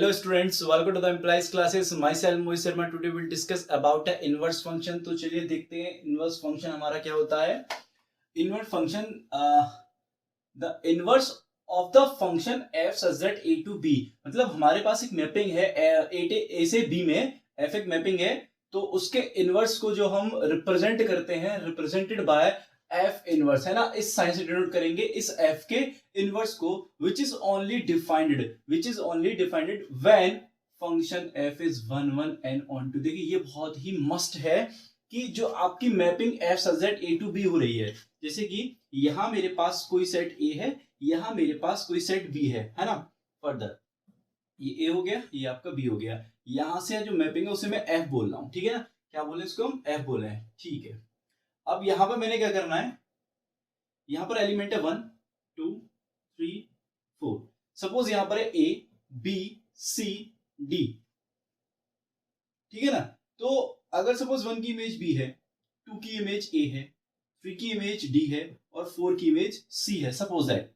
Hello students, welcome to the implies classes. Myself Mohit Sharma. Today we'll discuss about the inverse function. तो चलिए देखते हैं inverse function हमारा क्या होता है. Inverse function, the inverse of the function f such that a to b. मतलब हमारे पास एक मैपिंग है a से b में f एक मैपिंग है, तो उसके इनवर्स को जो हम रिप्रेजेंट करते हैं रिप्रेजेंटेड बाय एफ इनवर्स है ना, इस साइन से डिनोट करेंगे इस एफ के इनवर्स को which is only defined when function f is 1 1 and onto. देखिए ये बहुत ही मस्ट है कि जो आपकी mapping f such that a to b हो रही है, जैसे कि यहां मेरे पास कोई सेट ए है, यहां मेरे पास कोई सेट बी है ना. फर्दर ये ए हो गया, ये आपका बी हो गया, यहां से जो मैपिंग है उसे मैं एफ बोल रहा हूं, ठीक है ना. क्या बोले इसको हम एफ बोल रहे हैं, ठीक है. अब यहां पर मैंने क्या करना है, यहां पर एलिमेंट है 1 2 3 4. सपोज यहां पर है ए बी सी डी, ठीक है ना. तो अगर सपोज 1 की इमेज बी है, 2 की इमेज ए है, 3 की इमेज डी है और 4 की इमेज सी है, सपोज दैट.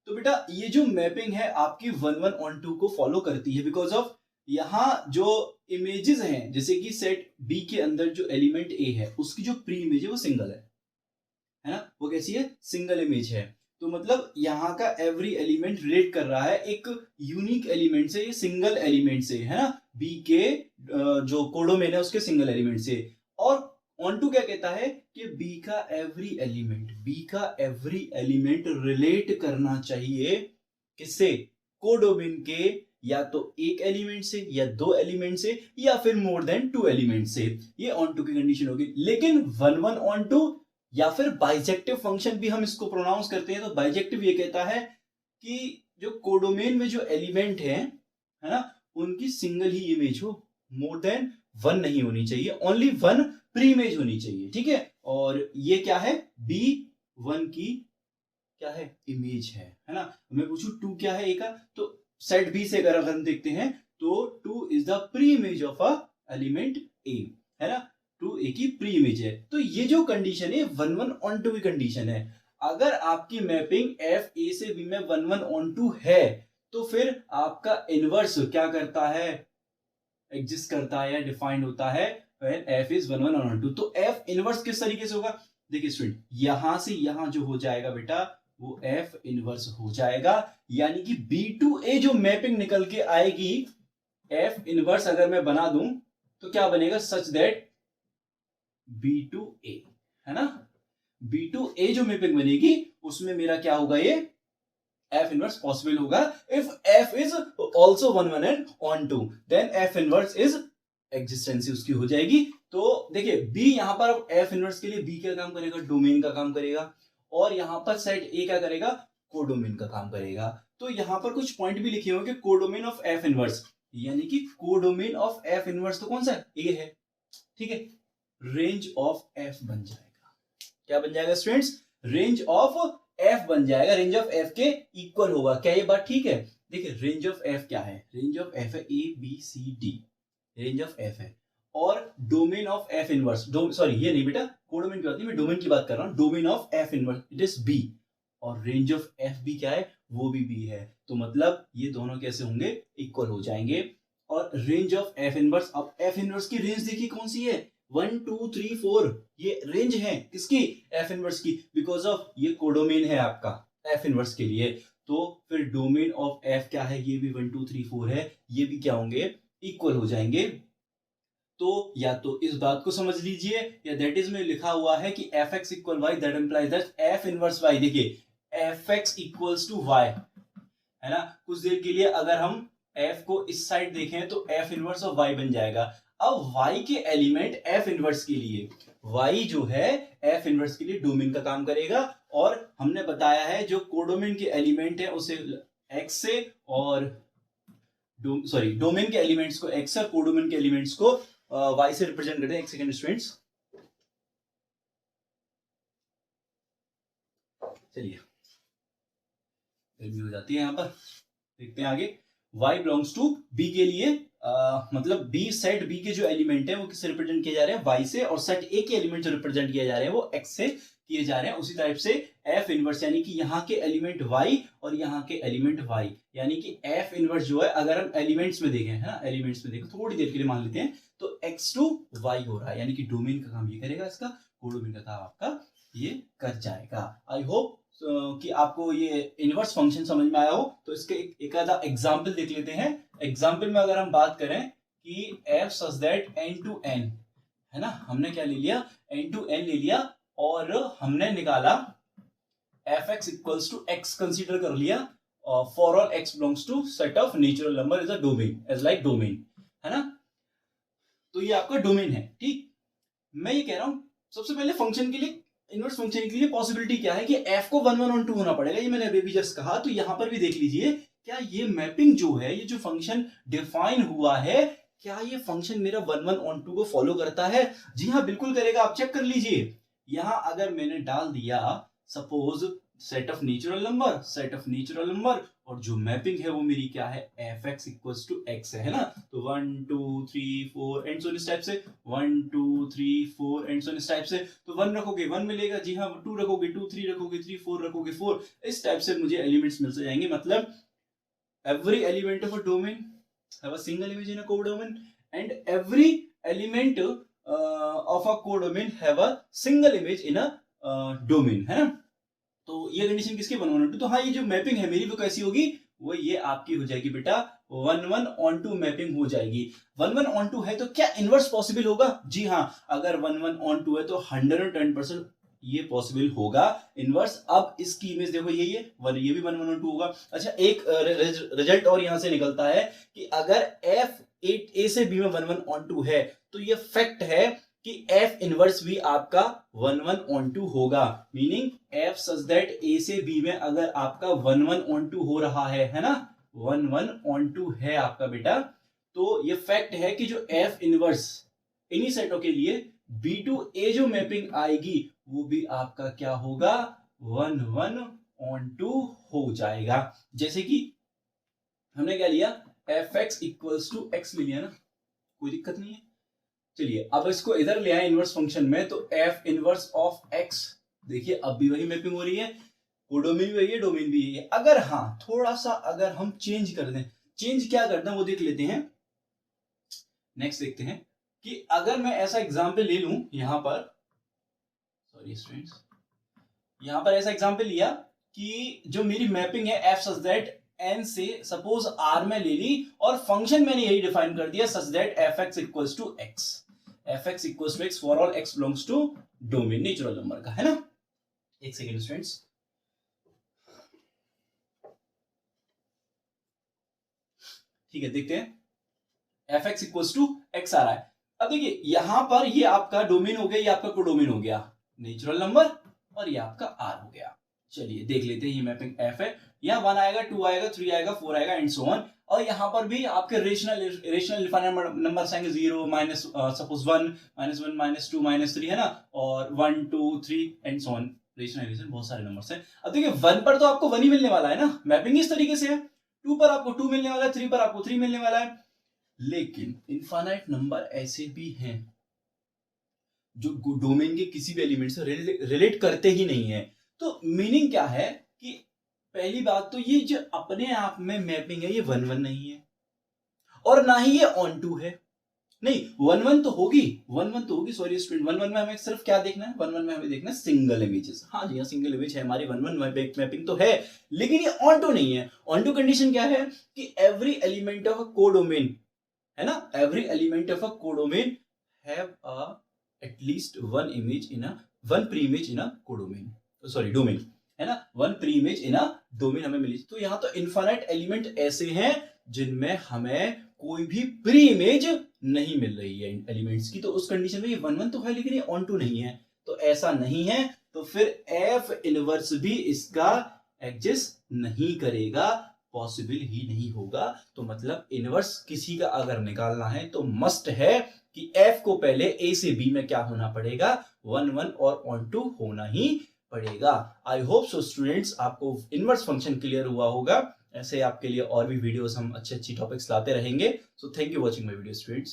तो बेटा ये जो मैपिंग है आपकी 1 1 ऑन 2 को फॉलो करती है, बिकॉज ऑफ यहां जो इमेजेस हैं, जैसे कि सेट बी के अंदर जो एलिमेंट ए है उसकी जो प्री इमेज है वो सिंगल है ना, वो कैसी है, सिंगल इमेज है. तो मतलब यहां का एवरी एलिमेंट रिलेट कर रहा है एक यूनिक एलिमेंट से, ये सिंगल एलिमेंट से है ना, बी के जो कोडोमेन है उसके सिंगल एलिमेंट से. और ऑन टू क्या कहता है कि बी का एवरी एलिमेंट रिलेट करना चाहिए किससे, कोडोमेन के या तो एक एलिमेंट से या 2 एलिमेंट से या फिर मोर देन 2 एलिमेंट से. ये ऑन टू की कंडीशन होगी. लेकिन 1 1 ऑन टू या फिर बाइजेक्टिव फंक्शन भी हम इसको प्रोनाउंस करते हैं. तो बाइजेक्टिव ये कहता है कि जो कोडोमेन में जो एलिमेंट है ना, उनकी सिंगल ही इमेज हो, मोर देन 1 नहीं होनी चाहिए, ओनली 1 प्री इमेज होनी चाहिए, ठीक है. और ये क्या है, B1 की क्या है, इमेज है ना. मैं पूछूं 2 क्या है, ए का, तो सेट बी से अगर हम देखते हैं तो 2 is the pre image of a element a, है ना. 2 ए की प्री इमेज है. तो ये जो कंडीशन है 1 1 ऑन 2 की कंडीशन है. अगर आपकी मैपिंग एफ ए से बी में 1 1 ऑन 2 है, तो फिर आपका इनवर्स क्या करता है, एग्जिस्ट करता है या डिफाइंड होता है व्हेन एफ इज 1 1 ऑन 2. तो एफ इनवर्स किस तरीके से होगा, देखिए स्टूडेंट, यहां से यहां जो हो जाएगा बेटा वो एफ इनवर्स हो जाएगा. यानी कि B2A जो मैपिंग निकल के आएगी, एफ इनवर्स अगर मैं बना दूं तो क्या बनेगा, सच दैट B2A, है ना. B2A जो मैपिंग बनेगी उसमें मेरा क्या होगा, ये एफ इनवर्स पॉसिबल होगा. If f is also 1 1 and on 2, then f inverse is existence उसकी हो जाएगी. तो देखिए बी यहां पर एफ इनवर्स के लिए बी क्या काम करेगा, डोमेन का काम करेगा, और यहां पर सेट ए क्या करेगा, कोडोमेन का काम करेगा. तो यहां पर कुछ पॉइंट भी लिखे होंगे, कोडोमेन ऑफ एफ इनवर्स, यानी कि कोडोमेन ऑफ एफ इनवर्स तो कौन सा है, ए है, ठीक है. रेंज ऑफ एफ बन जाएगा, क्या बन जाएगा स्टूडेंट्स, रेंज ऑफ एफ बन जाएगा, रेंज ऑफ एफ के इक्वल होगा. क्या ये बात ठीक है. देखिए रेंज ऑफ एफ क्या है, रेंज ऑफ एफ है a b c d, range of f है. और domain of f inverse, sorry ये नहीं बेटा, कोडोमेन की बात नहीं, मैं डोमेन की बात कर रहा हूं. Domain of f inverse it is b, और रेंज ऑफ एफ बी क्या है, वो भी बी है. तो मतलब ये दोनों कैसे होंगे, इक्वल हो जाएंगे. और रेंज ऑफ एफ इनवर्स, अब एफ इनवर्स की रेंज देखिए कौन सी है, 1 2 3 4, ये रेंज है किसकी, एफ इनवर्स की, बिकॉज ऑफ ये कोडोमेन है आपका एफ इनवर्स के लिए. तो फिर डोमेन ऑफ एफ क्या है, ये भी 1 2 3 4 है, ये भी क्या होंगे, इक्वल हो जाएंगे. तो या तो इस बात को समझ लीजिए, या दैट इज में लिखा हुआ है कि f x equal y, that implies that f inverse y. देखिए f x equals to y, है ना. कुछ देर के लिए अगर हम एफ को इस साइड देखें तो एफ इनवर्स ऑफ वाई बन जाएगा. अब वाई के एलिमेंट एफ इनवर्स के लिए, वाई जो है एफ इनवर्स के लिए डोमेन का काम करेगा. और हमने बताया है जो कोडोमेन के एलिमेंट है उसे एक्स से, और डोमेन के एलिमेंट्स को एक्स और कोडोमेन के एलिमेंट्स को वाई से रिप्रेजेंट करते हैं. एक सेकंड स्टूडेंट्स, चलिए हो जाती है यहां पर, देखते हैं आगे. y बिलोंग्स टू b के लिए मतलब b सेट b के जो एलिमेंट है वो किससे रिप्रेजेंट किए जा रहे हैं, y से, और सेट a के एलिमेंट जो रिप्रेजेंट किए जा रहे हैं वो x से किए जा रहे हैं, उसी टाइप से एफ इनवर्स यानी कि यहाँ के एलिमेंट y और यहाँ के एलिमेंट y, यानी कि एफ इनवर्स जो है अगर हम एलिमेंट्स में देखें, है ना, एलिमेंट्स में देखें थोड़ी देर के लिए मान लेते हैं, तो x टू y हो रहा है, यानी कि डोमेन का काम ये करेगा, इसका कोडोमेन का काम आपका ये कर जाएगा। आई होप कि आपको ये इनवर्स फंक्शन समझ में आया हो। तो इसके एक आधा एग्जाम्पल देख लेते हैं। एग्जाम्पल में अगर हम बात करें कि f such that n to n, है ना, हमने क्या ले लिया, n टू n ले लिया और हमने निकाला fx equals to x consider कर लिया for all x belongs to set of natural number is a domain, as like domain, है ना। तो ये आपका डोमेन है, ठीक। मैं ये कह रहा हूं सबसे पहले फंक्शन के लिए, इनवर्स फंक्शन के लिए पॉसिबिलिटी क्या है कि f को 1 1 और 2 होना पड़ेगा, ये मैंने अभी भी जस्ट कहा। तो यहां पर भी देख लीजिए, क्या ये मैपिंग जो है, ये जो फंक्शन डिफाइन हुआ है, क्या ये फंक्शन मेरा 1 1 और 2 को फॉलो करता है? जी हाँ, बिल्कुल करेगा। आप चेक कर लीजिए, यहां अगर मैंने डाल दिया suppose set of natural number और जो मैपिंग है वो मेरी क्या है, fx इक्वल्स टू x है ना। तो 1 2 3 4 एंड सो इस टाइप से, 1 2 3 4 एंड सो इस टाइप से। तो 1 रखोगे 1 मिलेगा, जी हाँ, 2 रखोगे 2, 3 रखोगे 3, 4 रखोगे 4, इस टाइप से मुझे एलिमेंट्स मिल जाएंगे। मतलब every element of a domain have a single image in a codomain and every element of a codomain have a single image in a domain, है ना। तो ये कंडीशन किसकी 1 1 2। तो हाँ, ये जो मैपिंग है मेरी वो कैसी होगी, वो ये आपकी हो जाएगी बेटा 1 1 on 2 मैपिंग हो जाएगी। 1 1 on 2 है तो क्या इनवर्स पॉसिबल होगा? जी हाँ, अगर 1 1 on 2 है तो 110% ये पॉसिबल होगा इनवर्स। अब इसकी इमेज देखो, ये भी 1 1 on 2 होगा। अच्छा, एक रिजल्ट और यहां से निकलता है कि अगर f a से b में 1 1 on 2 है तो ये फैक्ट है कि f इनवर्स भी आपका 1 1 on 2 होगा। Meaning f such that a से b में अगर आपका 1 1 on 2 हो रहा है ना, 1 1 on 2 है आपका बेटा, तो ये फैक्ट है कि जो f इनवर्स इन्हीं सेटों के लिए b टू a जो मैपिंग आएगी वो भी आपका क्या होगा, 1 1 on 2 हो जाएगा। जैसे कि हमने क्या लिया, fx इक्वल्स टू x ले लिया ना, कोई दिक्कत नहीं है। चलिए अब इसको इधर ले आए इनवर्स फंक्शन में, तो f इनवर्स ऑफ x, देखिए अब भी वही मैपिंग हो रही है, कोडोमेन भी वही है, डोमेन भी यही है। अगर हाँ थोड़ा सा अगर हम चेंज कर दें, चेंज क्या करते हैं वो देख लेते हैं। नेक्स्ट देखते हैं कि अगर मैं ऐसा एग्जांपल ले लूं, यहां पर सॉरी स्टूडेंट्स, यहां पर ऐसा एग्जांपल लिया कि जो मेरी मैपिंग है f सच दैट n से सपोज r में ले ली और फंक्शन मैंने यही डिफाइन कर दिया such that fx equals to x, fx equals to x for all x belongs to domain natural number का, है ना। एक सेकेंड स्टूडेंट्स, ठीक है, देखते हैं fx इक्वल्स टू x आ रहा है। अब देखिए यहां पर ये आपका डोमेन हो गया, ये आपका कोडोमेन हो गया, नेचुरल नंबर, और ये आपका r हो गया। चलिए देख लेते हैं, ये मैपिंग f है, यहाँ 1 आएगा, 2 आएगा, 3 आएगा, 4 आएगा एंड सो ऑन। और यहाँ पर भी आपके रेशनल डिफाइनेट नंबर्स आएंगे, 0 माइनस सपोज 1 माइनस 2 माइनस 3, है ना, और 1 2 3 एंड सो ऑन। रेशनल बहुत सारे नंबर्स हैं। अब देखिए 1 पर तो आपको 1 ही मिलने वाला है ना, मैपिंग इस तरीके से है। 2 पर आपको 2 मिलने वाला है, 3 पर आपको 3 मिलने वाला है। लेकिन इनफाइनाइट नंबर ऐसे भी हैं जो डोमेन के किसी भी एलिमेंट से रिलेट करते ही नहीं है। तो मीनिंग क्या है कि पहली बात तो ये जो अपने आप में मैपिंग है ये 1 1 नहीं है और ना ही ये ऑन टू है। नहीं, 1 1 तो होगी, 1 1 तो होगी, सॉरी स्टूडेंट, 1 1 में हमें सिर्फ क्या देखना है, 1 1 में हमें देखना है सिंगल इमेजेस। हाँ जी हाँ, सिंगल इमेज है हमारी, 1 1 मैपिंग तो है, लेकिन ये ऑन टू नहीं है। ऑन टू कंडीशन क्या है कि every element of a codomain, है ना, every element of a codomain have a at least one pre image in a codomain, sorry domain, है ना, one pre image in a domain हमें मिली। तो यहां तो इनफाइनाइट एलिमेंट ऐसे हैं जिनमें हमें कोई भी प्री इमेज नहीं मिल रही है एलिमेंट्स की। तो उस कंडीशन में ये 1 1 तो है लेकिन ये ऑन टू नहीं है, तो ऐसा नहीं है। तो फिर एफ इनवर्स भी इसका एग्जिस्ट नहीं करेगा, पॉसिबल ही नहीं होगा। तो मतलब इनवर्स किसी का अगर निकालना है तो मस्ट है कि एफ को पहले ए से बी में क्या होना पड़ेगा, 1 1 और ऑन टू होना ही पड़ेगा। आई होप सो स्टूडेंट्स, आपको इनवर्स फंक्शन क्लियर हुआ होगा। ऐसे आपके लिए और भी वीडियोस हम अच्छी टॉपिक्स लाते रहेंगे। So thank you watching my video students.